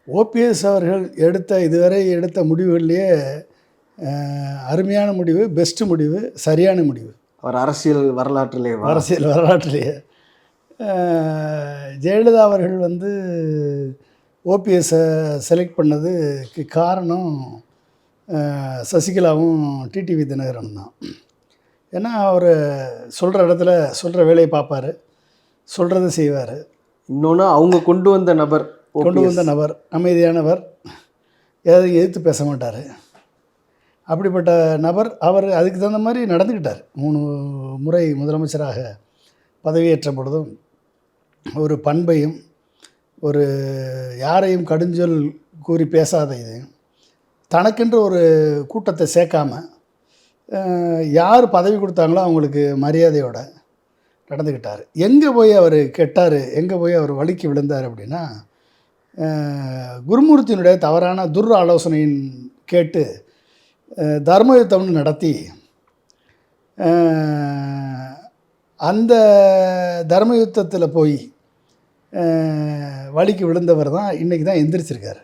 OPS அவர்கள் இதுவரை எடுத்த முடிவுகள்லேயே அருமையான முடிவு, பெஸ்ட்டு முடிவு, சரியான முடிவு. அவர் அரசியல் வரலாற்றிலேயே ஜெயலலிதா அவர்கள் ஓபிஎஸ்ஸை செலக்ட் பண்ணதுக்கு காரணம் சசிகலாவும் டிடிவி தினகரன் தான். ஏன்னா அவர் சொல்கிற இடத்துல சொல்கிற வேலையை பார்ப்பார், சொல்கிறத செய்வார். இன்னொன்று அவங்க கொண்டு வந்த நபர் அமைதியானவர், எதையும் எதிர்த்து பேச மாட்டார். அப்படிப்பட்ட நபர் அவர் அதுக்கு தகுந்த மாதிரி நடந்துக்கிட்டார். 3 முறை முதலமைச்சராக பதவியேற்ற பொழுதும் ஒரு பண்பையும் ஒரு யாரையும் கடுஞ்சொல் கூறி பேசாத இதையும் தனக்கென்று ஒரு கூட்டத்தை சேர்க்காம யார் பதவி கொடுத்தாங்களோ அவங்களுக்கு மரியாதையோட நடந்துக்கிட்டார். எங்கே போய் அவர் கெட்டார், எங்கே போய் அவர் வலிக்கு விழுந்தார் அப்படின்னா, குருமூர்த்தியினுடைய தவறான ஆலோசனையின் கேட்டு தர்ம யுத்தம்னு நடத்தி அந்த தர்ம யுத்தத்தில் போய் வலிக்கு விழுந்தவர் தான் இன்றைக்கி தான் எந்திரிச்சிருக்கார்.